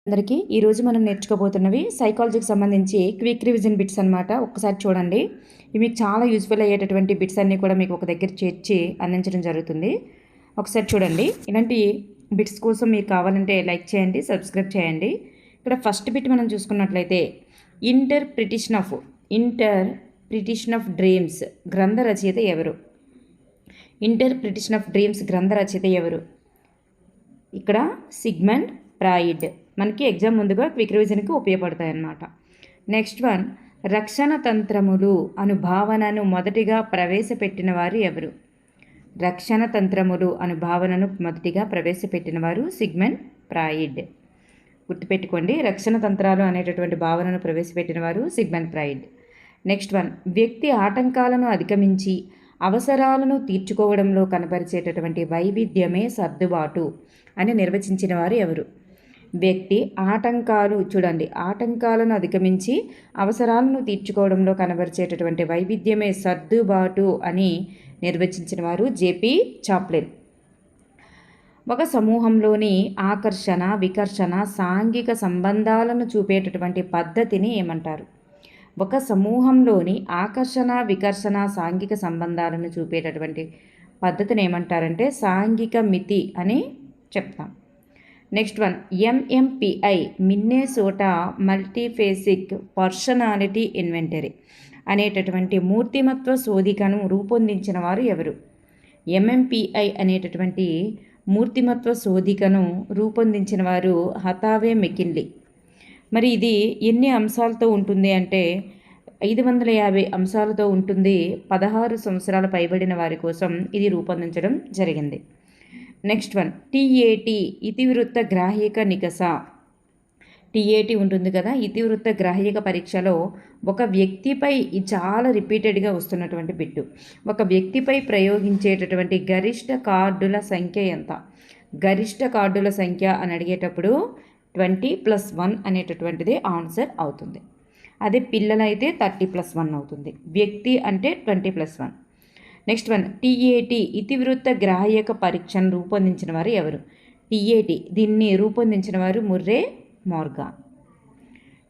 అందరికీ ఈరోజు మనం నేర్చుకోబోతున్నవి సైకాలజీకి సంబంధించి క్విక్ రివిజన్ బిట్స్ అనమాట. ఒక్కసారి చూడండి. ఇవి మీకు చాలా యూస్ఫుల్ అయ్యేటటువంటి బిట్స్ అన్నీ కూడా మీకు ఒక దగ్గర చేర్చి అందించడం జరుగుతుంది. ఒకసారి చూడండి. ఇలాంటి బిట్స్ కోసం మీకు కావాలంటే లైక్ చేయండి, సబ్స్క్రైబ్ చేయండి. ఇక్కడ ఫస్ట్ బిట్ మనం చూసుకున్నట్లయితే ఇంటర్ప్రిటేషన్ ఆఫ్ డ్రీమ్స్ గ్రంథ రచయిత ఎవరు? ఇంటర్ప్రిటేషన్ ఆఫ్ డ్రీమ్స్ గ్రంథ రచయిత ఎవరు? ఇక్కడ సిగ్మండ్ ఫ్రాయిడ్. మనకి ఎగ్జామ్ ముందుగా క్విక్ రివిజన్కి ఉపయోగపడతాయి అన్నమాట. నెక్స్ట్ వన్, రక్షణ తంత్రములు అను భావనను మొదటిగా ప్రవేశపెట్టిన వారు ఎవరు? రక్షణ తంత్రములు అను భావనను మొదటిగా ప్రవేశపెట్టిన వారు సిగ్మండ్ ఫ్రాయిడ్. గుర్తుపెట్టుకోండి, రక్షణ తంత్రాలు అనేటటువంటి భావనను ప్రవేశపెట్టిన వారు సిగ్మండ్ ఫ్రాయిడ్. నెక్స్ట్ వన్, వ్యక్తి ఆటంకాలను అధిగమించి అవసరాలను తీర్చుకోవడంలో కనబరిచేటటువంటి వైవిధ్యమే సర్దుబాటు అని నిర్వచించిన వారు ఎవరు? వ్యక్తి ఆటంకాలను అధిగమించి అవసరాలను తీర్చుకోవడంలో కనబరిచేటటువంటి వైవిధ్యమే సర్దుబాటు అని నిర్వచించిన వారు జేపీ చాప్లిన్. ఒక సమూహంలోని ఆకర్షణ, వికర్షణ, సాంఘిక సంబంధాలను చూపేటటువంటి పద్ధతిని ఏమంటారు? ఒక సమూహంలోని ఆకర్షణ, వికర్షణ, సాంఘిక సంబంధాలను చూపేటటువంటి పద్ధతిని ఏమంటారంటే సాంఘిక మితి అని చెప్తాం. Next one, MMPI Minnesota multiphasic personality inventory అనేటటువంటి మూర్తిమత్వ శోధికను రూపొందించిన వారు ఎవరు? ఎంఎంపిఐ అనేటటువంటి మూర్తిమత్వ శోధికను రూపొందించిన వారు హతావే మెకిన్లీ. మరి ఇది ఎన్ని అంశాలతో ఉంటుంది అంటే 550 అంశాలతో ఉంటుంది. 16 సంవత్సరాల పైబడిన వారి కోసం ఇది రూపొందించడం జరిగింది. Next one, టీఏటి ఇతివృత్త గ్రాహ్యక నికష. టీఏటి ఉంటుంది కదా, ఇతివృత్త గ్రాహ్యక పరీక్షలో ఒక వ్యక్తిపై చాలా రిపీటెడ్గా వస్తున్నటువంటి బిట్టు. ఒక వ్యక్తిపై ప్రయోగించేటటువంటి గరిష్ట కార్డుల సంఖ్య ఎంత? గరిష్ట కార్డుల సంఖ్య అని అడిగేటప్పుడు 20+1 అనేటటువంటిది ఆన్సర్ అవుతుంది. అదే పిల్లలైతే 30+1 అవుతుంది. వ్యక్తి అంటే 20+1. నెక్స్ట్ వన్, టీఏటి ఇతివృత్త గ్రాహ్యక పరీక్షను రూపొందించిన వారు ఎవరు? టీఏటి దీన్ని రూపొందించిన వారు ముర్రే మోర్గాన్.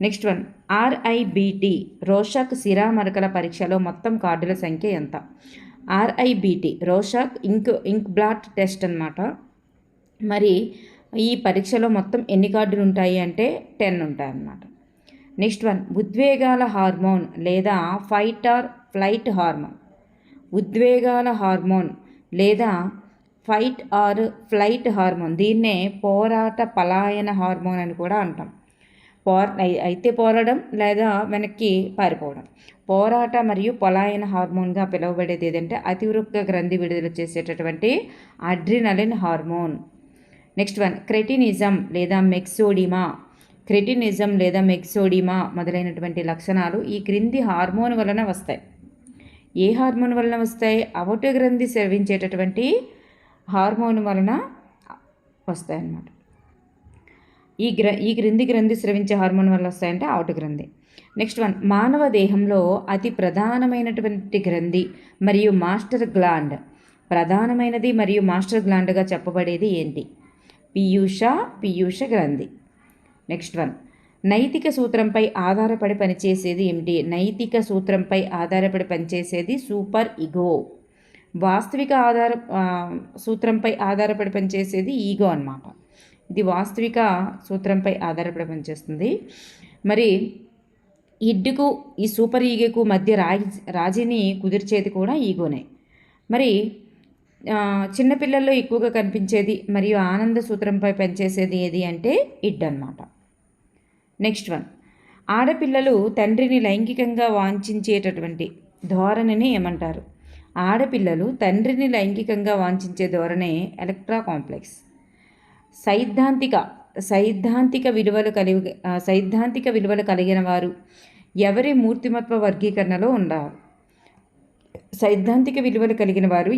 నెక్స్ట్ వన్, ఆర్ఐబిటి రోషక్ సిరామరకల పరీక్షలో మొత్తం కార్డుల సంఖ్య ఎంత? ఆర్ఐబిటి రోషక్ ఇంక్ బ్లాట్ టెస్ట్ అన్నమాట. మరి ఈ పరీక్షలో మొత్తం ఎన్ని కార్డులు ఉంటాయి అంటే 10 ఉంటాయి అన్నమాట. నెక్స్ట్ వన్, ఉద్వేగాల హార్మోన్ లేదా ఫైట్ ఆర్ ఫ్లైట్ హార్మోన్. ఉద్వేగాల హార్మోన్ లేదా ఫైట్ ఆర్ ఫ్లైట్ హార్మోన్, దీన్నే పోరాట పలాయన హార్మోన్ అని కూడా అంటాం. అయితే పోరాడడం లేదా వెనక్కి పారిపోవడం. పోరాట మరియు పలాయన హార్మోన్గా పిలువబడేది ఏదంటే అతివృక్క గ్రంథి విడుదల చేసేటటువంటి adrenaline hormone. Next one, cretinism లేదా మెక్సోడిమా మొదలైనటువంటి లక్షణాలు ఈ క్రింది హార్మోన్ వలన వస్తాయి. ఏ హార్మోన్ వలన వస్తాయి? అవటు గ్రంథి స్రవించేటటువంటి హార్మోన్ వలన వస్తాయి అన్నమాట. ఈ గ్రంథి స్రవించే హార్మోన్ వల్ల వస్తాయంటే అవటు గ్రంథి. నెక్స్ట్ వన్, మానవ దేహంలో అతి ప్రధానమైనటువంటి గ్రంథి మరియు మాస్టర్ గ్లాండ్, ప్రధానమైనది మరియు మాస్టర్ గ్లాండ్గా చెప్పబడేది ఏంటి? పీయూష గ్రంథి. నెక్స్ట్ వన్, నైతిక సూత్రంపై ఆధారపడి పనిచేసేది ఏమిటి? నైతిక సూత్రంపై ఆధారపడి పనిచేసేది సూపర్ ఈగో. వాస్తవిక సూత్రంపై ఆధారపడి పనిచేసేది ఈగో అన్నమాట. ఇది వాస్తవిక సూత్రంపై ఆధారపడి పనిచేస్తుంది. మరి ఇడ్డుకు ఈ సూపర్ ఈగోకు మధ్య రాజీని కుదిర్చేది కూడా ఈగోనే. మరి చిన్నపిల్లల్లో ఎక్కువగా కనిపించేది మరియు ఆనంద సూత్రంపై పనిచేసేది ఏది అంటే ఇడ్ అన్నమాట. నెక్స్ట్ వన్, ఆడపిల్లలు తండ్రిని లైంగికంగా వాంఛించేటటువంటి ధోరణిని ఏమంటారు? ఆడపిల్లలు తండ్రిని లైంగికంగా వాంఛించే ధోరణి ఎలక్ట్రా కాంప్లెక్స్. సైద్ధాంతిక విలువలు కలిగిన వారు ఎవరి మూర్తిమత్వ వర్గీకరణలో ఉన్నారు? సైద్ధాంతిక విలువలు కలిగిన వారు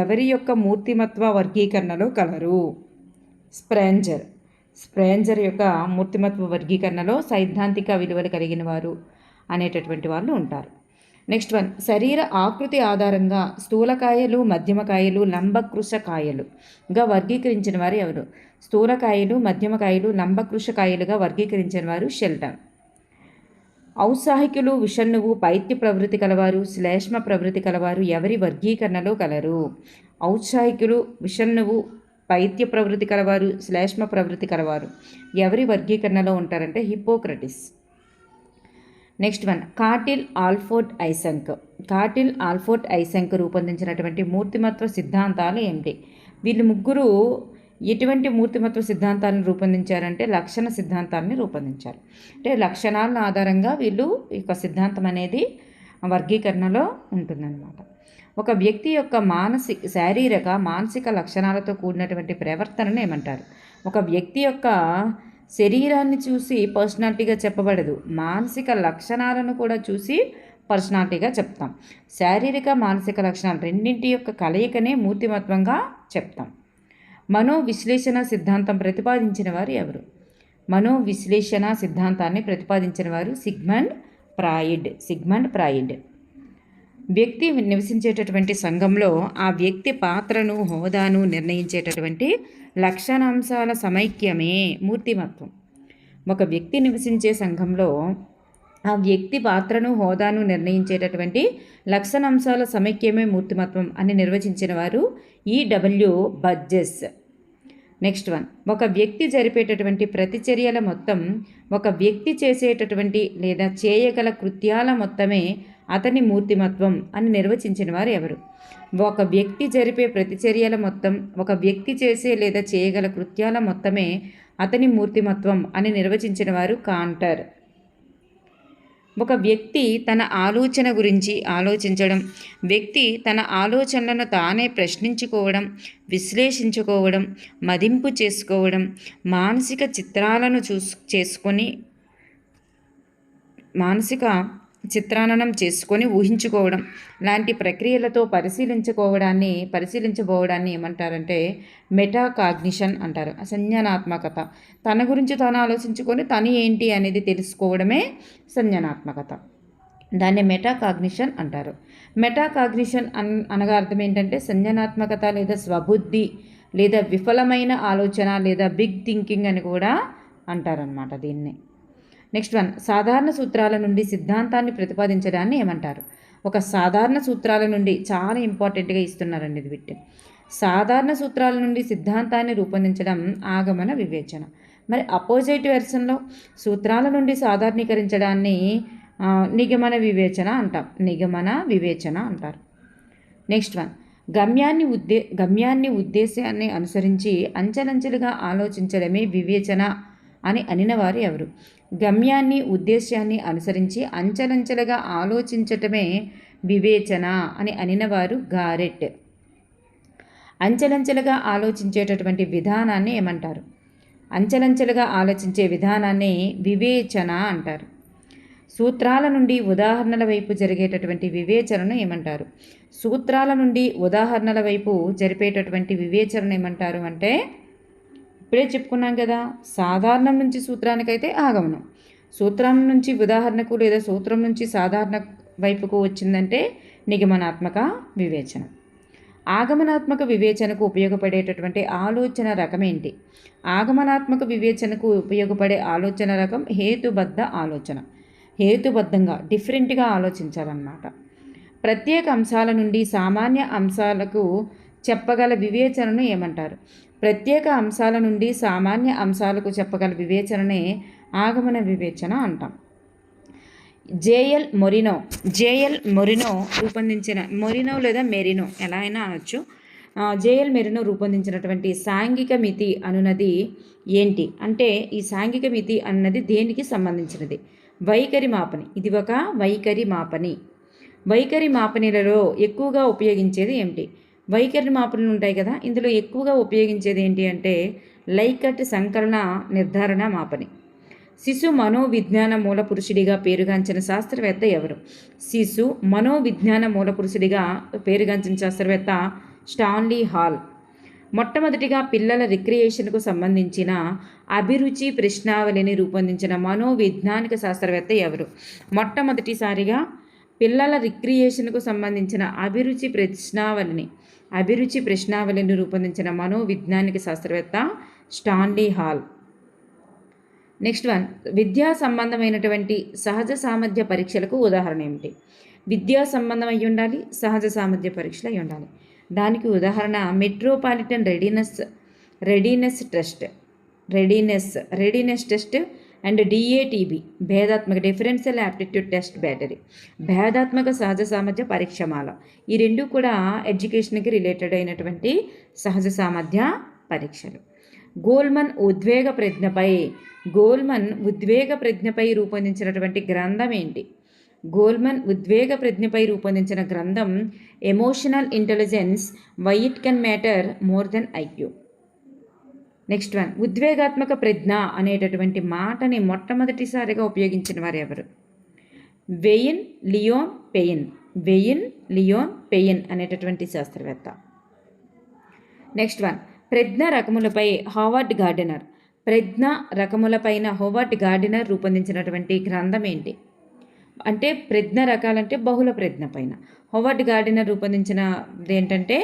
ఎవరి యొక్క మూర్తిమత్వ వర్గీకరణలో కలరు? స్ప్రేంజర్ యొక్క మూర్తిమత్వ వర్గీకరణలో సైద్ధాంతిక విలువలు కలిగిన వారు అనేటటువంటి వాళ్ళు ఉంటారు. నెక్స్ట్ వన్, శరీర ఆకృతి ఆధారంగా స్థూలకాయలు, మధ్యమకాయలు, లంబకృశకాయలుగా వర్గీకరించిన వారు ఎవరు? స్థూలకాయలు, మధ్యమకాయలు, లంబకృశకాయలుగా వర్గీకరించిన వారు షెల్టన్. ఔత్సాహికులు, విషణువు, పైత్య ప్రవృత్తి కలవారు, శ్లేష్మ ప్రవృత్తి కలవారు ఎవరి వర్గీకరణలో కలరు? ఔత్సాహికులు, విషణువు, పైత్య ప్రవృత్తి కలవారు, శ్లేష్మ ప్రవృత్తి కలవారు ఎవరి వర్గీకరణలో ఉంటారంటే Hippocrates. Next one, Cattell Allport Eysenck. Cattell Allport Eysenck రూపొందించినటువంటి మూర్తిమత్వ సిద్ధాంతాలు ఏమిటి? వీళ్ళు ముగ్గురు ఎటువంటి మూర్తిమత్వ సిద్ధాంతాలను రూపొందించారంటే లక్షణ సిద్ధాంతాలని రూపొందించారు. అంటే లక్షణాలను ఆధారంగా వీళ్ళు ఈ యొక్క సిద్ధాంతం అనేది వర్గీకరణలో ఉంటుందన్నమాట. ఒక వ్యక్తి యొక్క శారీరక మానసిక లక్షణాలతో కూడినటువంటి ప్రవర్తనను ఏమంటారు? ఒక వ్యక్తి యొక్క శరీరాన్ని చూసి పర్సనాలిటీగా చెప్పబడదు, మానసిక లక్షణాలను కూడా చూసి పర్సనాలిటీగా చెప్తాం. శారీరక మానసిక లక్షణాలు రెండింటి యొక్క కలయికనే మూర్తిమత్వంగా చెప్తాం. మనోవిశ్లేషణ సిద్ధాంతం ప్రతిపాదించిన వారు ఎవరు? మనోవిశ్లేషణ సిద్ధాంతాన్ని ప్రతిపాదించిన వారు సిగ్మండ్ ఫ్రాయిడ్. వ్యక్తి నివసించేటటువంటి సంఘంలో ఆ వ్యక్తి పాత్రను, హోదాను నిర్ణయించేటటువంటి లక్షణాంశాల సమైక్యమే మూర్తిమత్వం. ఒక వ్యక్తి నివసించే సంఘంలో ఆ వ్యక్తి పాత్రను, హోదాను నిర్ణయించేటటువంటి లక్షణాంశాల సమైక్యమే మూర్తిమత్వం అని నిర్వచించిన వారు ఈడబ్ల్యూ బర్జెస్. నెక్స్ట్ వన్, ఒక వ్యక్తి జరిపేటటువంటి ప్రతిచర్యల మొత్తం, ఒక వ్యక్తి చేసేటటువంటి లేదా చేయగల కృత్యాల మొత్తమే అతని మూర్తిమత్వం అని నిర్వచించిన వారు ఎవరు? ఒక వ్యక్తి జరిపే ప్రతిచర్యల మొత్తం, ఒక వ్యక్తి చేసే లేదా చేయగల కృత్యాల మొత్తమే అతని మూర్తిమత్వం అని నిర్వచించిన వారు కాంటర్. ఒక వ్యక్తి తన ఆలోచన గురించి ఆలోచించడం, వ్యక్తి తన ఆలోచనలను తానే ప్రశ్నించుకోవడం, విశ్లేషించుకోవడం, మదింపు చేసుకోవడం, మానసిక చిత్రాలను చిత్రాననం చేసుకొని ఊహించుకోవడం లాంటి ప్రక్రియలతో పరిశీలించబోవడాన్ని ఏమంటారంటే మెటాకాగ్నిషన్ అంటారు. సంజ్ఞానాత్మకత. తన గురించి తాను ఆలోచించుకొని తను ఏంటి అనేది తెలుసుకోవడమే సంజ్ఞానాత్మకత. దాన్ని మెటాకాగ్నిషన్ అంటారు. మెటాకాగ్నిషన్ అనగా అర్థం ఏంటంటే సంజ్ఞానాత్మకత లేదా స్వబుద్ధి లేదా విఫలమైన ఆలోచన లేదా బిగ్ థింకింగ్ అని కూడా అంటారనమాట దీన్ని. నెక్స్ట్ వన్, సాధారణ సూత్రాల నుండి సిద్ధాంతాన్ని ప్రతిపాదించడాన్ని ఏమంటారు? ఒక సాధారణ సూత్రాల నుండి చాలా ఇంపార్టెంట్గా ఇస్తున్నారండి ఇది బిట్టి. సాధారణ సూత్రాల నుండి సిద్ధాంతాన్ని రూపొందించడం ఆగమన వివేచన. మరి అపోజిట్ వెర్షన్లో సూత్రాల నుండి సాధారణీకరించడాన్ని నిగమన వివేచన అంటారు. నెక్స్ట్ వన్, గమ్యాన్ని ఉద్దేశాన్ని అనుసరించి అంచెలంచెలుగా ఆలోచించడమే వివేచన అని అనినవారు ఎవరు? గమ్యాన్ని ఉద్దేశాన్ని అనుసరించి అంచెలంచెలుగా ఆలోచించటమే వివేచన అని అనినవారు గారెట్. అంచెలంచెలుగా ఆలోచించేటటువంటి విధానాన్ని ఏమంటారు? అంచెలంచెలుగా ఆలోచించే విధానాన్ని వివేచన అంటారు. సూత్రాల నుండి ఉదాహరణల వైపు జరిగేటటువంటి వివేచనను ఏమంటారు? సూత్రాల నుండి ఉదాహరణల వైపు జరిపేటటువంటి వివేచనను ఏమంటారు అంటే ఇప్పుడే చెప్పుకున్నాం కదా, సాధారణం నుంచి సూత్రానికైతే ఆగమనం, సూత్రం నుంచి ఉదాహరణకు లేదా సూత్రం నుంచి సాధారణ వైపుకు వచ్చిందంటే నిగమనాత్మక వివేచన. ఆగమనాత్మక వివేచనకు ఉపయోగపడేటటువంటి ఆలోచన రకం ఏంటి? ఆగమనాత్మక వివేచనకు ఉపయోగపడే ఆలోచన రకం హేతుబద్ధ ఆలోచన. హేతుబద్ధంగా డిఫరెంట్గా ఆలోచించాలన్నమాట. ప్రత్యేక అంశాల నుండి సామాన్య అంశాలకు చెప్పగల వివేచనను ఏమంటారు? ప్రత్యేక అంశాల నుండి సామాన్య అంశాలకు చెప్పగల వివేచననే ఆగమన వివేచన అంటాం. జేఎల్ మొరినో రూపొందించిన లేదా మెరినో ఎలా అయినా అనొచ్చు. జేఎల్ మెరినో రూపొందించినటువంటి సాంఘిక మితి అనున్నది ఏంటి అంటే, ఈ సాంఘిక మితి అన్నది దేనికి సంబంధించినది? వైఖరి మాపని. ఇది ఒక వైఖరి మాపని. వైఖరి మాపనిలలో ఎక్కువగా ఉపయోగించేది ఏమిటి? వైఖరి మాపనలు ఉంటాయి కదా, ఇందులో ఎక్కువగా ఉపయోగించేది ఏంటి అంటే లైకట్ సంకలన నిర్ధారణ మాపని. శిశు మనోవిజ్ఞాన మూలపురుషుడిగా పేరుగాంచిన శాస్త్రవేత్త ఎవరు? శిశు మనోవిజ్ఞాన మూలపురుషుడిగా పేరుగాంచిన శాస్త్రవేత్త స్టాన్లీ హాల్. మొట్టమొదటిగా పిల్లల రిక్రియేషన్కు సంబంధించిన అభిరుచి ప్రశ్నావళిని రూపొందించిన మనోవిజ్ఞానిక శాస్త్రవేత్త ఎవరు? మొట్టమొదటిసారిగా పిల్లల రిక్రియేషన్కు సంబంధించిన అభిరుచి ప్రశ్నావళిని రూపొందించిన మనోవిజ్ఞానిక శాస్త్రవేత్త స్టాన్లీ హాల్. నెక్స్ట్ వన్, విద్యా సంబంధమైనటువంటి సహజ సామర్థ్య పరీక్షలకు ఉదాహరణ ఏమిటి? విద్యా సంబంధం అయి ఉండాలి, సహజ సామర్థ్య పరీక్షలు అయి ఉండాలి. దానికి ఉదాహరణ metropolitan readiness test and DATB భేదాత్మక డిఫరెన్షియల్ యాప్టిట్యూడ్ టెస్ట్ బ్యాటరీ, భేదాత్మక సహజ సామర్థ్య పరీక్షమాల. ఈ రెండు కూడా ఎడ్యుకేషన్కి రిలేటెడ్ అయినటువంటి సహజ సామర్థ్య పరీక్షలు. గోల్మన్ ఉద్వేగ ప్రజ్ఞపై రూపొందించినటువంటి గ్రంథం ఏంటి? గోల్మన్ ఉద్వేగ ప్రజ్ఞపై రూపొందించిన గ్రంథం emotional intelligence, why it can matter more than IQ. Next one, ఉద్వేగాత్మక ప్రజ్ఞ అనేటటువంటి మాటని మొట్టమొదటిసారిగా ఉపయోగించిన వారు ఎవరు? వెయిన్ లియోన్ పెయిన్ అనేటటువంటి శాస్త్రవేత్త. నెక్స్ట్ వన్, ప్రజ్ఞ రకములపై హావర్డ్ గార్డెనర్ రూపొందించినటువంటి గ్రంథం ఏంటి? అంటే ప్రజ్ఞ రకాలంటే బహుళ ప్రజ్ఞ పైన హావర్డ్ గార్డెనర్ రూపొందించినది ఏంటంటే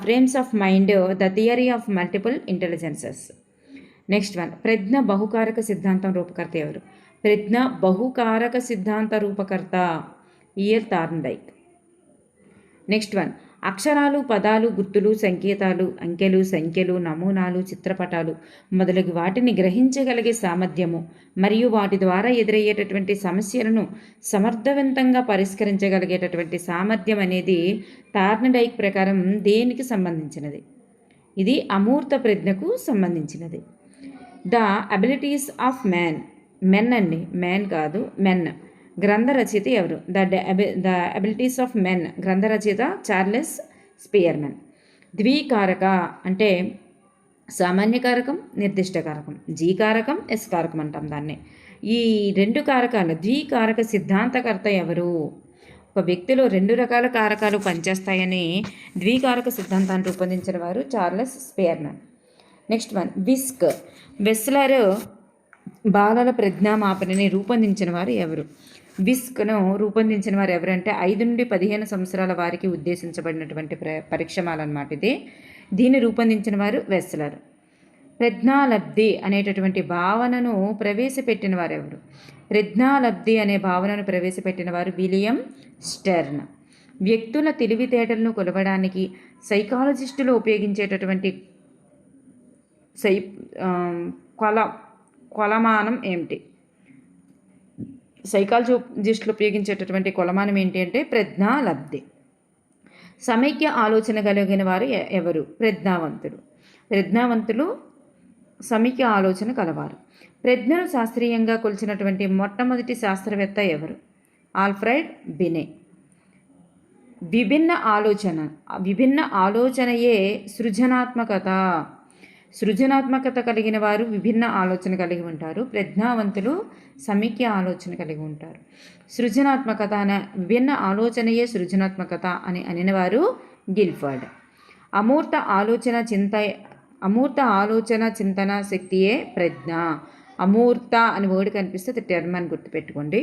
frames of mind, the theory of multiple intelligences. Next one, ప్రజ్ఞ బహుకారక సిద్ధాంతం రూపకర్త ఎవరు? ప్రజ్ఞ బహుకారక సిద్ధాంత రూపకర్త ఇయర్ థార్న్డైక్. నెక్స్ట్ వన్, అక్షరాలు, పదాలు, గుర్తులు, సంకేతాలు, అంకెలు, సంఖ్యలు, నమూనాలు, చిత్రపటాలు మొదలగు వాటిని గ్రహించగలిగే సామర్థ్యము మరియు వాటి ద్వారా ఎదురయ్యేటటువంటి సమస్యలను సమర్థవంతంగా పరిష్కరించగలిగేటటువంటి సామర్థ్యం అనేది థార్న్డైక్ ప్రకారం దేనికి సంబంధించినది? ఇది అమూర్త ప్రజ్ఞకు సంబంధించినది. ద అబిలిటీస్ ఆఫ్ మెన్ అండి, మ్యాన్ కాదు, మెన్. గ్రంథ రచయిత ఎవరు? ద అబిలిటీస్ ఆఫ్ మెన్ గ్రంథ రచయిత చార్లెస్ స్పియర్మన్. ద్వికారక అంటే సామాన్య కారకం, నిర్దిష్ట కారకం, జీ కారకం, ఎస్ కారకం అంటాం దాన్ని. ఈ రెండు కారకాలు ద్వికారక సిద్ధాంతకర్త ఎవరు? ఒక వ్యక్తిలో రెండు రకాల కారకాలు పనిచేస్తాయని ద్వికారక సిద్ధాంతాన్ని రూపొందించిన వారు Charles Spearman. Next one, Wechsler బాలల ప్రజ్ఞామాపనని రూపొందించిన వారు ఎవరు? విస్క్ను రూపొందించిన వారు ఎవరంటే 5 నుండి 15 సంవత్సరాల వారికి ఉద్దేశించబడినటువంటి పరీక్షమాల అన్నమాట ఇది. దీన్ని రూపొందించిన వారు వెస్లర్. ప్రజ్ఞాలబ్ధి అనేటటువంటి భావనను ప్రవేశపెట్టిన వారు ఎవరు? ప్రజ్ఞాలబ్ధి అనే భావనను ప్రవేశపెట్టిన వారు విలియం స్టెర్న్. వ్యక్తుల తెలివితేటలను కొలవడానికి సైకాలజిస్టులు ఉపయోగించేటటువంటి కొలమానం ఏమిటి? సైకాలజిస్టులు ఉపయోగించేటటువంటి కొలమానం ఏంటి అంటే ప్రజ్ఞాలబ్ధి. సమైక్య ఆలోచన కలిగిన వారు ఎవరు? ప్రజ్ఞావంతులు సమైక్య ఆలోచన కలవారు. ప్రజ్ఞను శాస్త్రీయంగా కొలిచినటువంటి మొట్టమొదటి శాస్త్రవేత్త ఎవరు? ఆల్ఫ్రెడ్ బినే. విభిన్న ఆలోచనయే సృజనాత్మకత కలిగిన వారు విభిన్న ఆలోచన కలిగి ఉంటారు. ప్రజ్ఞావంతులు సమైక్య ఆలోచన కలిగి ఉంటారు. విభిన్న ఆలోచనయే సృజనాత్మకత అని అనినవారు గిల్ఫర్డ్. అమూర్త ఆలోచన చింతన శక్తియే ప్రజ్ఞ. అమూర్త అని వర్డ్ కనిపిస్తే అది టర్మ్ అని గుర్తుపెట్టుకోండి.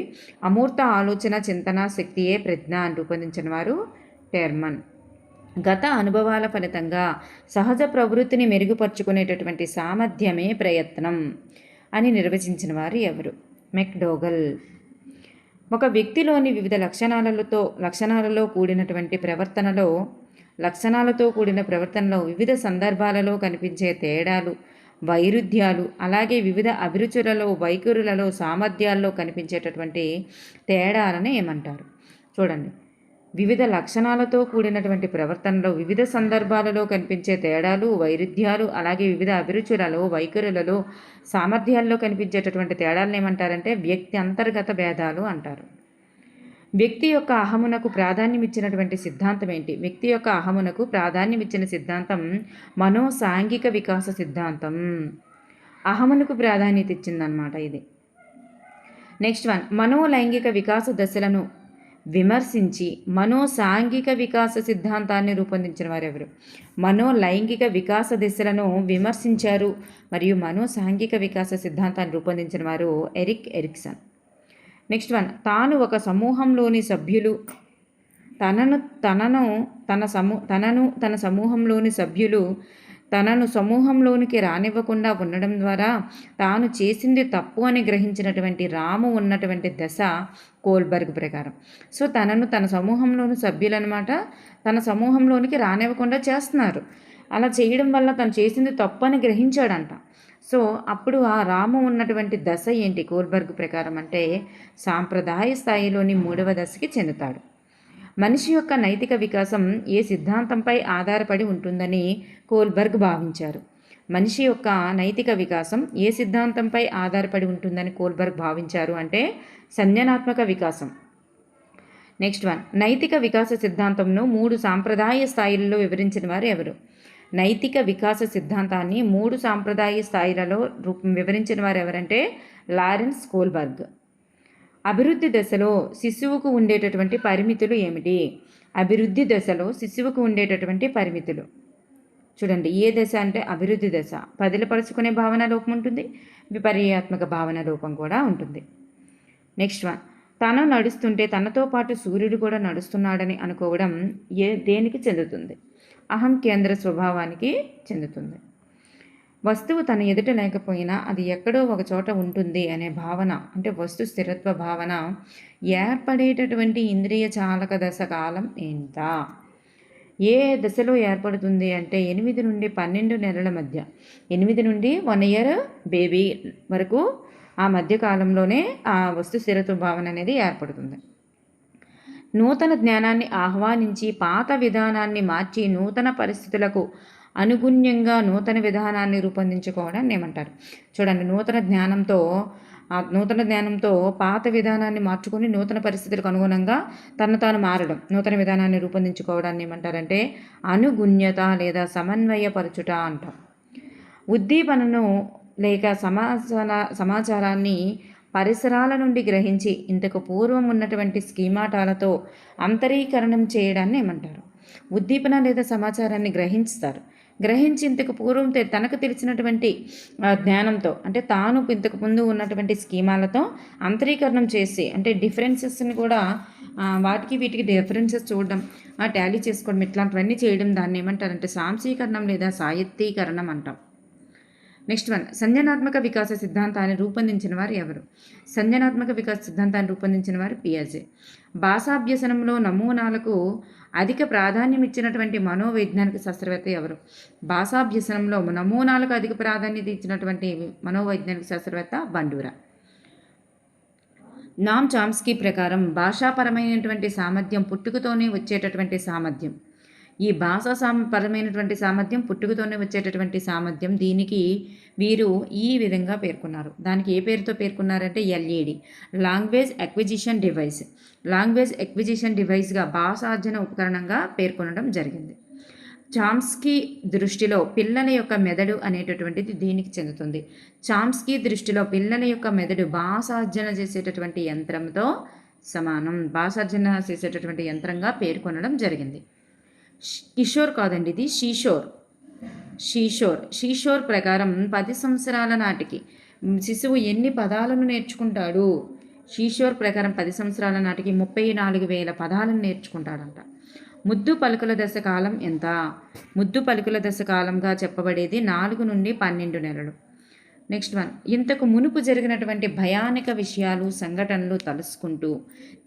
అమూర్త ఆలోచన చింతన శక్తియే ప్రజ్ఞ అని రూపొందించిన వారు టెర్మన్. గత అనుభవాల ఫలితంగా సహజ ప్రవృత్తిని మెరుగుపరుచుకునేటటువంటి సామర్థ్యమే ప్రయత్నం అని నిర్వచించిన వారు ఎవరు? మెక్డోగల్. ఒక వ్యక్తిలోని వివిధ లక్షణాలతో కూడిన ప్రవర్తనలో వివిధ సందర్భాలలో కనిపించే తేడాలు, వైరుధ్యాలు, అలాగే వివిధ అభిరుచులలో, వైఖరులలో, సామర్థ్యాల్లో కనిపించేటటువంటి తేడాలను ఏమంటారు? చూడండి, వివిధ లక్షణాలతో కూడినటువంటి ప్రవర్తనలో వివిధ సందర్భాలలో కనిపించే తేడాలు, వైరుధ్యాలు, అలాగే వివిధ అభిరుచులలో, వైఖరులలో, సామర్థ్యాల్లో కనిపించేటటువంటి తేడాలను ఏమంటారంటే వ్యక్తి అంతర్గత భేదాలు అంటారు. వ్యక్తి యొక్క అహమునకు ప్రాధాన్యమిచ్చినటువంటి సిద్ధాంతం ఏంటి? వ్యక్తి యొక్క అహమునకు ప్రాధాన్యమిచ్చిన సిద్ధాంతం మనోసాంఘిక వికాస సిద్ధాంతం. అహమునకు ప్రాధాన్యత ఇచ్చిందనమాట ఇది. నెక్స్ట్ వన్, మనోలైంగిక వికాస దశలను విమర్శించి మనోసాంఘిక వికాస సిద్ధాంతాన్ని రూపొందించిన వారు ఎవరు? మనోలైంగిక వికాస దిశలను విమర్శించారు మరియు మనోసాంఘిక వికాస సిద్ధాంతాన్ని రూపొందించిన వారు ఎరిక్ ఎరిక్సన్. నెక్స్ట్ వన్, తాను ఒక సమూహంలోని సభ్యులు తనను తనను తన సమూహంలోని సభ్యులు తనను సమూహంలోనికి రానివ్వకుండా ఉండడం ద్వారా తాను చేసింది తప్పు అని గ్రహించినటువంటి రాము ఉన్నటువంటి దశ కోల్బర్గ్ ప్రకారం. సో తన సమూహంలోని సభ్యులన్నమాట తన సమూహంలోనికి రానివ్వకుండా చేస్తున్నారు. అలా చేయడం వల్ల తను చేసింది తప్పు అని గ్రహించాడంట. సో అప్పుడు ఆ రాము ఉన్నటువంటి దశ ఏంటి కోల్బర్గ్ ప్రకారం అంటే సాంప్రదాయ స్థాయిలోని 3వ దశకి చెందుతాడు. మనిషి యొక్క నైతిక వికాసం ఏ సిద్ధాంతంపై ఆధారపడి ఉంటుందని కోల్బర్గ్ భావించారు. మనిషి యొక్క నైతిక వికాసం ఏ సిద్ధాంతంపై ఆధారపడి ఉంటుందని కోల్బర్గ్ భావించారు అంటే సంజ్ఞానాత్మక వికాసం. నెక్స్ట్ వన్, నైతిక వికాస సిద్ధాంతంను 3 సాంప్రదాయ స్థాయిలలో వివరించిన వారు ఎవరు? నైతిక వికాస సిద్ధాంతాన్ని 3 సాంప్రదాయ స్థాయిలలో వివరించిన వారు ఎవరంటే లారెన్స్ కోల్బర్గ్. అభివృద్ధి దశలో శిశువుకు ఉండేటటువంటి పరిమితులు ఏమిటి? అభివృద్ధి దశలో శిశువుకు ఉండేటటువంటి పరిమితులు చూడండి. ఏ దశ అంటే అభివృద్ధి దశ. పదిలపరుచుకునే భావన లోపం ఉంటుంది, విపర్యాత్మక భావన లోపం కూడా ఉంటుంది. నెక్స్ట్ వన్, తను నడుస్తుంటే తనతో పాటు సూర్యుడు కూడా నడుస్తున్నాడని అనుకోవడం దేనికి చెందుతుంది? అహం కేంద్ర స్వభావానికి చెందుతుంది. వస్తువు తన ఎదుట లేకపోయినా అది ఎక్కడో ఒక చోట ఉంటుంది అనే భావన అంటే వస్తు స్థిరత్వ భావన ఏర్పడేటటువంటి ఇంద్రియ చాలక దశ కాలం ఎంత? ఏ దశలో ఏర్పడుతుంది అంటే 8 నుండి 12 నెలల మధ్య, 8 నుండి 1 ఇయర్ బేబీ వరకు ఆ మధ్య కాలంలోనే ఆ వస్తు స్థిరత్వ భావన అనేది ఏర్పడుతుంది. నూతన జ్ఞానాన్ని ఆహ్వానించి పాత విధానాన్ని మార్చి నూతన పరిస్థితులకు అనుగుణ్యంగా నూతన విధానాన్ని రూపొందించుకోవడాన్ని ఏమంటారు? చూడండి, నూతన జ్ఞానంతో పాత విధానాన్ని మార్చుకొని నూతన పరిస్థితులకు అనుగుణంగా తను తాను మారడం, నూతన విధానాన్ని రూపొందించుకోవడాన్ని ఏమంటారంటే అనుగుణ్యత లేదా సమన్వయపరచుట అంటారు. ఉద్దీపనను లేక సమాచారాన్ని పరిసరాల నుండి గ్రహించి ఇంతకు పూర్వం ఉన్నటువంటి స్కీమాటాలతో అంతరీకరణం చేయడాన్ని ఏమంటారు? ఉద్దీపన లేదా సమాచారాన్ని గ్రహించి ఇంతకు పూర్వం తనకు తెలిసినటువంటి జ్ఞానంతో అంటే తాను ఇంతకు ముందు ఉన్నటువంటి స్కీమాలతో అంతరీకరణం చేసి అంటే డిఫరెన్సెస్ని కూడా వాటికి వీటికి డిఫరెన్సెస్ చూడడం, టాలీ చేసుకోవడం, ఇట్లాంటివన్నీ చేయడం దాన్ని ఏమంటారంటే సాంశీకరణం లేదా సాహిత్యీకరణం అంటాం. నెక్స్ట్ వన్, సంజ్ఞానాత్మక వికాస సిద్ధాంతాన్ని రూపొందించిన వారు ఎవరు? సంజ్ఞానాత్మక వికాస సిద్ధాంతాన్ని రూపొందించిన వారు పియాజే. భాషాభ్యసనంలో నమూనాలకు అధిక ప్రాధాన్యం ఇచ్చినటువంటి మనోవైజ్ఞానిక శాస్త్రవేత్త ఎవరు? భాషాభ్యసనంలో నమూనాలకు అధిక ప్రాధాన్యత ఇచ్చినటువంటి మనోవైజ్ఞానిక శాస్త్రవేత్త బండూరా. నామ్ చామ్స్కీ ప్రకారం భాషాపరమైనటువంటి సామర్థ్యం పుట్టుకతోనే వచ్చేటటువంటి సామర్థ్యం. ఈ పరమైనటువంటి సామర్థ్యం పుట్టుకతోనే వచ్చేటటువంటి సామర్థ్యం. దీనికి వీరు ఈ విధంగా పేర్కొన్నారు. దానికి ఏ పేరుతో పేర్కొన్నారంటే ఎల్ఈడి, లాంగ్వేజ్ అక్విజిషన్ డివైస్గా భాషార్జన ఉపకరణంగా పేర్కొనడం జరిగింది. చామ్స్కీ దృష్టిలో పిల్లల యొక్క మెదడు అనేటటువంటిది దీనికి చెందుతుంది. చామ్స్కీ దృష్టిలో పిల్లల యొక్క మెదడు భాషార్జన చేసేటటువంటి యంత్రంతో సమానం, భాషార్జన చేసేటటువంటి యంత్రంగా పేర్కొనడం జరిగింది. కిషోర్ కాదండి, ఇది షీషోర్ ప్రకారం 10 సంవత్సరాల నాటికి శిశువు ఎన్ని పదాలను నేర్చుకుంటాడు? షీషోర్ ప్రకారం 10 సంవత్సరాల నాటికి 34,000 పదాలను నేర్చుకుంటాడంట. ముద్దు పలుకుల దశ కాలం ఎంత? ముద్దు పలుకుల దశ కాలంగా చెప్పబడేది 4 నుండి 12 నెలలు. నెక్స్ట్ వన్, ఇంతకు మునుపు జరిగినటువంటి భయానక విషయాలు సంఘటనలు తలుసుకుంటూ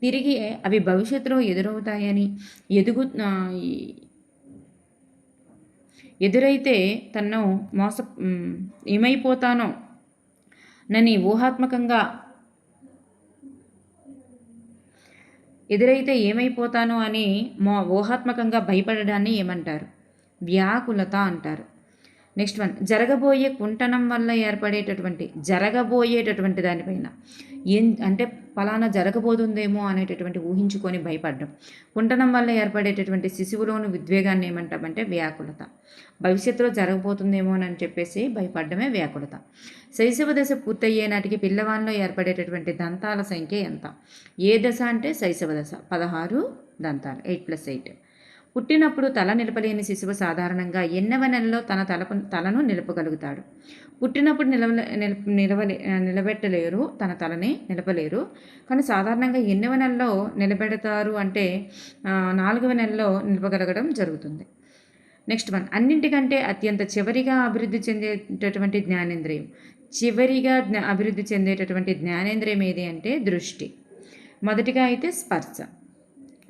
తిరిగి అవి భవిష్యత్తులో ఎదురవుతాయని ఎదురైతే తను ఏమైపోతానో నని ఊహాత్మకంగా అని ఊహాత్మకంగా భయపడడాన్ని ఏమంటారు? వ్యాకులత అంటారు. నెక్స్ట్ వన్, జరగబోయే కుంటనం వల్ల జరగబోయేటటువంటి దానిపైన అంటే ఫలానా జరగబోతుందేమో అనేటటువంటి ఊహించుకొని భయపడడం. కుంటనం వల్ల ఏర్పడేటటువంటి శిశువులోని ఉద్వేగాన్ని ఏమంటామంటే వ్యాకులత. భవిష్యత్తులో జరగబోతుందేమో అని చెప్పేసి భయపడమే వ్యాకులత. శైశవ దశ పూర్తయ్యే నాటికి పిల్లవాళ్ళలో ఏర్పడేటటువంటి దంతాల సంఖ్య ఎంత? ఏ దశ అంటే శైశవ దశ 16 దంతాలు, 8+8. పుట్టినప్పుడు తల నిలపలేని శిశువు సాధారణంగా ఎన్నవ నెలలో తలను నిలపగలుగుతాడు? పుట్టినప్పుడు నిలబెట్టలేరు, తన తలని నిలపలేరు. కానీ సాధారణంగా ఎన్నవ నెలలో నిలబెడతారు అంటే 4వ నెలలో నిలపగలగడం జరుగుతుంది. నెక్స్ట్ వన్, అన్నింటికంటే అత్యంత చివరిగా అభివృద్ధి చెందేటటువంటి జ్ఞానేంద్రియం. చివరిగా అభివృద్ధి చెందేటటువంటి జ్ఞానేంద్రియం ఏది అంటే దృష్టి. మొదటిగా అయితే స్పర్శ.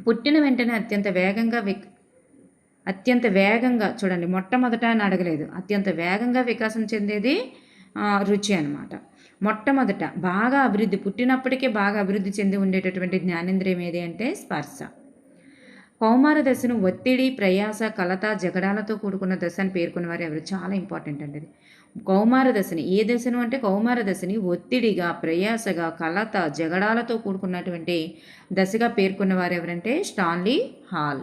పుట్టిన వెంటనే అత్యంత వేగంగా చూడండి, మొట్టమొదట అని అడగలేదు, అత్యంత వేగంగా వికాసం చెందేది రుచి అనమాట. మొట్టమొదట బాగా పుట్టినప్పటికే బాగా అభివృద్ధి చెంది ఉండేటటువంటి జ్ఞానేంద్రియం ఏది అంటే స్పర్శ. కౌమార దశను ఒత్తిడి, ప్రయాస, కలత, జగడాలతో కూడుకున్న దశ అని పేర్కొన్నవారు ఎవరు? చాలా ఇంపార్టెంట్ అండి అది. కౌమార దశని, ఏ దశను అంటే కౌమార దశని ఒత్తిడిగా, ప్రయాసగా, కలత, జగడాలతో కూడుకున్నటువంటి దశగా పేర్కొన్నవారు ఎవరంటే స్టాన్లీ హాల్.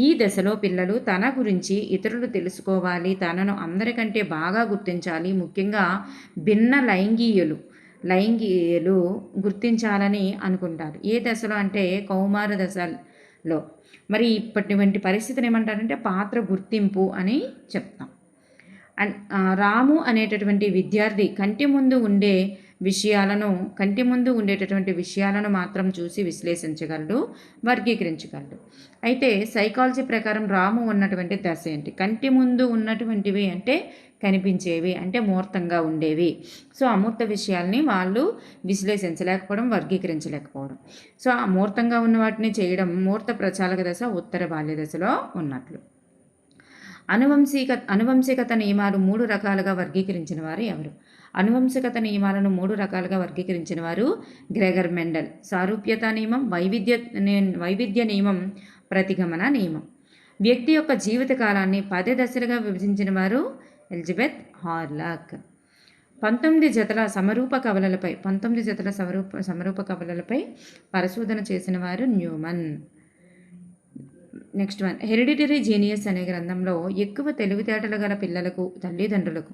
ఈ దశలో పిల్లలు తన గురించి ఇతరులు తెలుసుకోవాలి, తనను అందరికంటే బాగా గుర్తించాలి, ముఖ్యంగా భిన్న లైంగీయులు గుర్తించాలని అనుకుంటారు. ఏ దశలో అంటే కౌమార దశలో. మరి ఇప్పటి పరిస్థితిని ఏమంటారంటే పాత్ర గుర్తింపు అని చెప్తాం. రాము అనేటటువంటి విద్యార్థి కంటి ముందు ఉండేటటువంటి విషయాలను మాత్రం చూసి విశ్లేషించగలడు, వర్గీకరించగలడు. అయితే సైకాలజీ ప్రకారం రాము ఉన్నటువంటి దశ ఏంటి? కంటి ముందు ఉన్నటువంటివి అంటే కనిపించేవి, అంటే మూర్తంగా ఉండేవి. సో అమూర్త విషయాల్ని వాళ్ళు విశ్లేషించలేకపోవడం, వర్గీకరించలేకపోవడం. సో ఆ మూర్తంగా ఉన్న వాటిని చేయడం మూర్త ప్రచాలక దశ, ఉత్తర బాల్య దశలో ఉన్నట్లు. అనువంశికత నియమాలు 3 రకాలుగా వర్గీకరించిన వారు ఎవరు? అనువంశికత నియమాలను 3 రకాలుగా వర్గీకరించిన వారు గ్రెగర్ మెండల్. సారూప్యత నియమం, వైవిధ్య నియమం, ప్రతిగమన నియమం. వ్యక్తి యొక్క జీవిత కాలాన్ని 10 దశలుగా విభజించిన వారు ఎలిజబెత్ హార్లాక్. 19 జతల సమరూప కవలలపై పరిశోధన చేసిన వారు Neumann. Next one, hereditary genius అనే గ్రంథంలో ఎక్కువ తెలివితేటలు గల తల్లిదండ్రులకు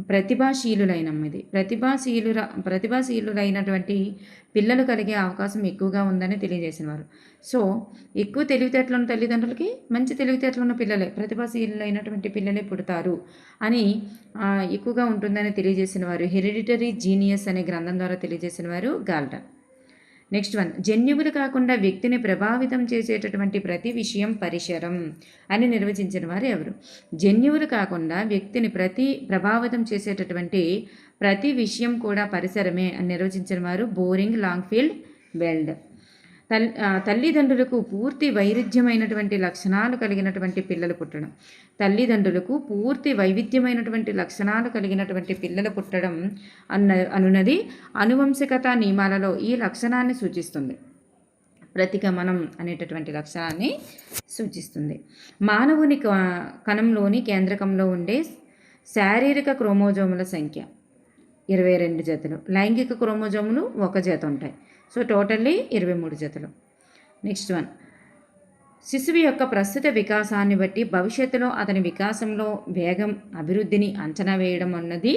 ప్రతిభాశీలులైనటువంటి పిల్లలు కలిగే అవకాశం ఎక్కువగా ఉందని తెలియజేసినవారు. సో ఎక్కువ తెలివితేటలు ఉన్న తల్లిదండ్రులకి మంచి తెలివితేటలు ఉన్న పిల్లలే, ప్రతిభాశీలులైనటువంటి పిల్లలే పుడతారు అని ఎక్కువగా ఉంటుందని తెలియజేసిన వారు హెరిడిటరీ జీనియస్ అనే గ్రంథం ద్వారా తెలియజేసిన వారు గాల్టన్. నెక్స్ట్ వన్, జన్యువులు కాకుండా వ్యక్తిని ప్రభావితం చేసేటటువంటి ప్రతి విషయం పరిసరం అని నిర్వచించిన వారు ఎవరు? జన్యువులు కాకుండా వ్యక్తిని ప్రభావితం చేసేటటువంటి ప్రతి విషయం కూడా పరిసరమే అని నిర్వచించిన వారు బోరింగ్ లాంగ్ఫీల్డ్ బెల్డ్. తల్లిదండ్రులకు పూర్తి వైవిధ్యమైనటువంటి లక్షణాలు కలిగినటువంటి పిల్లలు పుట్టడం. అనున్నది అనువంశికత నియమాలలో ఈ లక్షణాన్ని సూచిస్తుంది. ప్రతిగమనం అనేటటువంటి లక్షణాన్ని సూచిస్తుంది. మానవుని కణంలోని కేంద్రకంలో ఉండే శారీరక క్రోమోజోముల సంఖ్య 22 జతలు, లైంగిక క్రోమోజోములు 1 జత ఉంటాయి. సో టోటల్లీ 23 జతలు. నెక్స్ట్ వన్, శిశువు యొక్క ప్రస్తుత వికాసాన్ని బట్టి భవిష్యత్తులో అతని వికాసంలో వేగం, అభివృద్ధిని అంచనా వేయడం అన్నది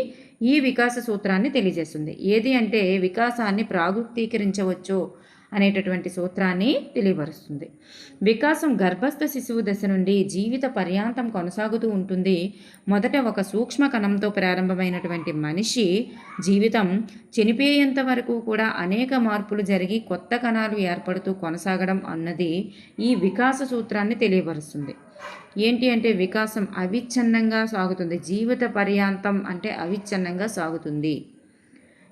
ఈ వికాస సూత్రాన్ని తెలియజేస్తుంది. ఏది అంటే వికాసాన్ని ప్రాగుక్తీకరించవచ్చు అనేటటువంటి సూత్రాన్ని తెలియపరుస్తుంది. వికాసం గర్భస్థ శిశువు దశ నుండి జీవిత పర్యాంతం కొనసాగుతూ ఉంటుంది. మొదట ఒక సూక్ష్మ కణంతో ప్రారంభమైనటువంటి మనిషి జీవితం చనిపోయేంత వరకు కూడా అనేక మార్పులు జరిగి కొత్త కణాలు ఏర్పడుతూ కొనసాగడం అన్నది ఈ వికాస సూత్రాన్ని తెలియపరుస్తుంది. ఏంటి అంటే వికాసం అవిచ్ఛిన్నంగా సాగుతుంది, జీవిత పర్యాంతం అంటే అవిచ్ఛిన్నంగా సాగుతుంది.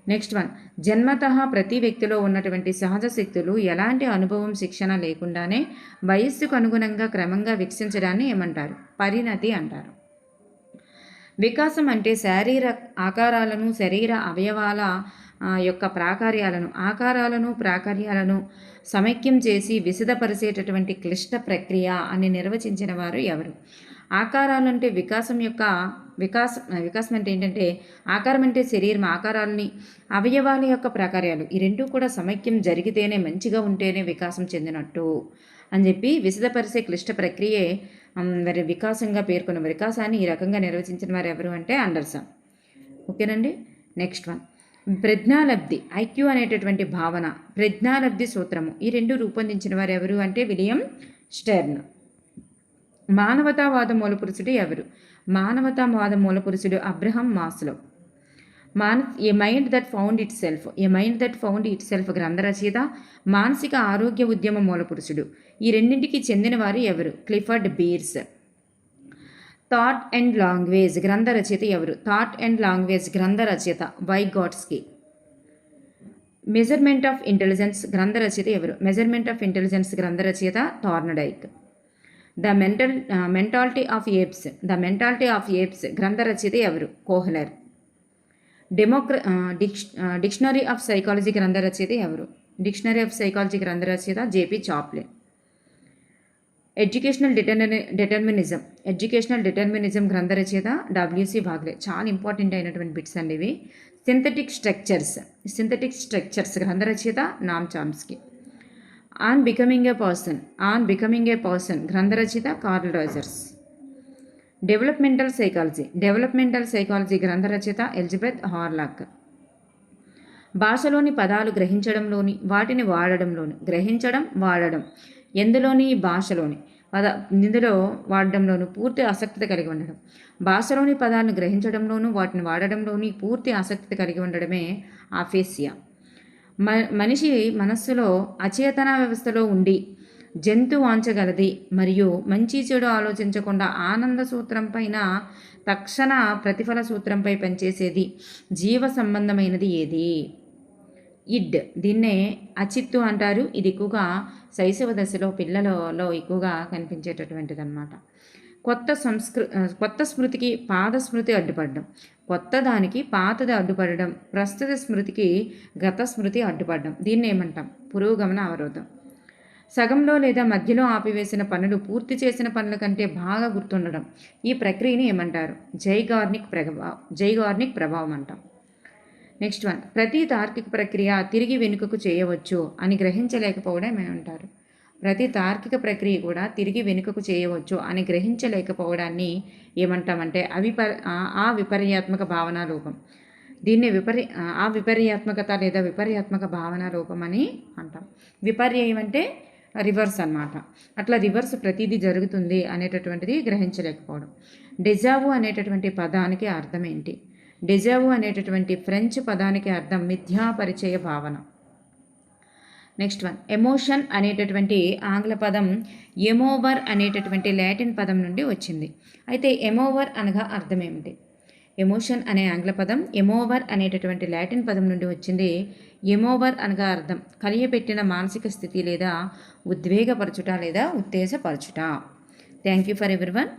నెక్స్ట్ వన్, జన్మతః ప్రతి వ్యక్తిలో ఉన్నటువంటి సహజ శక్తులు ఎలాంటి అనుభవం, శిక్షణ లేకుండానే వయస్సుకు అనుగుణంగా క్రమంగా వికసించడాన్ని ఏమంటారు? పరిణతి అంటారు. వికాసం అంటే శరీర అవయవాల యొక్క ప్రాకార్యాలను సమైక్యం చేసి విశదపరిచేటటువంటి క్లిష్ట ప్రక్రియ అని నిర్వచించిన వారు ఎవరు? ఆకారాలు అంటే వికాసం అంటే ఏంటంటే ఆకారం అంటే శరీరం, ఆకారాలని అవయవాల యొక్క ప్రాకార్యాలు ఈ రెండూ కూడా సమైక్యం జరిగితేనే, మంచిగా ఉంటేనే వికాసం చెందినట్టు అని చెప్పి విశదపరిచే క్లిష్ట ప్రక్రియే మరి వికాసంగా పేర్కొన్న వికాసాన్ని ఈ రకంగా నిర్వచించిన వారు ఎవరు అంటే అండర్సన్. ఓకేనండి. నెక్స్ట్ వన్, ప్రజ్ఞాలబ్ధి, ఐక్యూ అనేటటువంటి భావన, ప్రజ్ఞాలబ్ధి సూత్రము, ఈ రెండు రూపొందించిన వారు ఎవరు అంటే విలియం స్టెర్న్. మానవతావాద మూలపురుషుడు ఎవరు? మానవతావాద మూలపురుషుడు Abraham Maslow. A mind that found itself గ్రంథ రచయిత, మానసిక ఆరోగ్య ఉద్యమ మూలపురుషుడు. ఈ రెండింటికి చెందిన వారు ఎవరు? Clifford bears. Thought and language గ్రంథ రచయిత ఎవరు? థాట్ అండ్ లాంగ్వేజ్ గ్రంథ రచయిత వైగాట్స్కీ. మెజర్మెంట్ ఆఫ్ ఇంటెలిజెన్స్ గ్రంథ రచయిత ఎవరు? మెజర్మెంట్ ఆఫ్ ఇంటెలిజెన్స్ గ్రంథ రచయిత థార్నడైక్. ద మెంటాలిటీ ఆఫ్ ఏప్స్ గ్రంథ రచయిత ఎవరు? కోహ్లర్. డిక్షనరీ ఆఫ్ సైకాలజీ గ్రంథ రచయిత ఎవరు? డిక్షనరీ ఆఫ్ సైకాలజీ గ్రంథ రచయిత జేపీ చాప్లిన్. ఎడ్యుకేషనల్ డిటర్మినిజం గ్రంథ రచయిత డబ్ల్యూసి బాగ్లే. చాలా ఇంపార్టెంట్ అయినటువంటి బిట్స్ అండి ఇవి. సింథటిక్ స్ట్రక్చర్స్ గ్రంథ రచయిత Noam Chomsky. On becoming a person గ్రంథ రచయిత కార్ల్ రాజర్స్. డెవలప్మెంటల్ సైకాలజీ గ్రంథ రచయిత ఎలిజబెత్ హార్లాక్. భాషలోని పదాలు గ్రహించడంలోని వాటిని వాడడంలోని, వాడడం ఎందులోని? భాషలోని ఇందులో వాడడంలోనూ పూర్తి ఆసక్తి కలిగి ఉండడం. భాషలోని పదాలను గ్రహించడంలోనూ వాటిని వాడడంలోని పూర్తి ఆసక్తి కలిగి ఉండడమే ఆఫేసియా. మనిషి మనస్సులో అచేతన వ్యవస్థలో ఉండి జంతు వాంచగలది మరియు మంచి చెడు ఆలోచించకుండా ఆనంద సూత్రం పైన తక్షణ ప్రతిఫల సూత్రంపై పనిచేసేది జీవ సంబంధమైనది ఏది? ఇడ్. దీన్నే అచిత్తు అంటారు. ఇది ఎక్కువగా శైశవ దశలో పిల్లలలో ఎక్కువగా కనిపించేటటువంటిది అనమాట. కొత్త స్మృతికి పాత స్మృతి అడ్డుపడడం, కొత్త దానికి పాతది అడ్డుపడడం, ప్రస్తుత స్మృతికి గత స్మృతి అడ్డుపడడం, దీన్ని ఏమంటాం? పురోగమన అవరోధం. సగంలో లేదా మధ్యలో ఆపివేసిన పనులు పూర్తి చేసిన పనుల కంటే బాగా గుర్తుండడం, ఈ ప్రక్రియని ఏమంటారు? జైగార్నిక్ ప్రభావం అంటాం. నెక్స్ట్ వన్, ప్రతి తార్కిక ప్రక్రియ తిరిగి వెనుకకు చేయవచ్చు అని గ్రహించలేకపోవడం ఏమంటారు? ప్రతి తార్కిక ప్రక్రియ కూడా తిరిగి వెనుకకు చేయవచ్చు అని గ్రహించలేకపోవడాన్ని ఏమంటామంటే విపర్యాత్మక భావనా రూపం. దీన్ని విపర్యాత్మకత లేదా విపర్యాత్మక భావనా రూపం అని అంటాం. విపర్యయం అంటే రివర్స్ అన్నమాట. అట్లా రివర్స్ ప్రతిదీ జరుగుతుంది అనేటటువంటిది గ్రహించలేకపోవడం. డెజావు అనేటటువంటి పదానికి అర్థం ఏంటి? డెజావు అనేటటువంటి ఫ్రెంచ్ పదానికి అర్థం మిథ్యాపరిచయ భావన. నెక్స్ట్ వన్, ఎమోషన్ అనేటటువంటి ఆంగ్ల పదం ఎమోవర్ అనేటటువంటి లాటిన్ పదం నుండి వచ్చింది. అయితే ఎమోవర్ అనగా అర్థం ఏమిటి? ఎమోషన్ అనే ఆంగ్ల పదం ఎమోవర్ అనేటటువంటి లాటిన్ పదం నుండి వచ్చింది. ఎమోవర్ అనగా అర్థం కలియపెట్టిన మానసిక స్థితి లేదా ఉద్వేగపరచుట లేదా ఉత్తేజపరచుట. Thank you for everyone.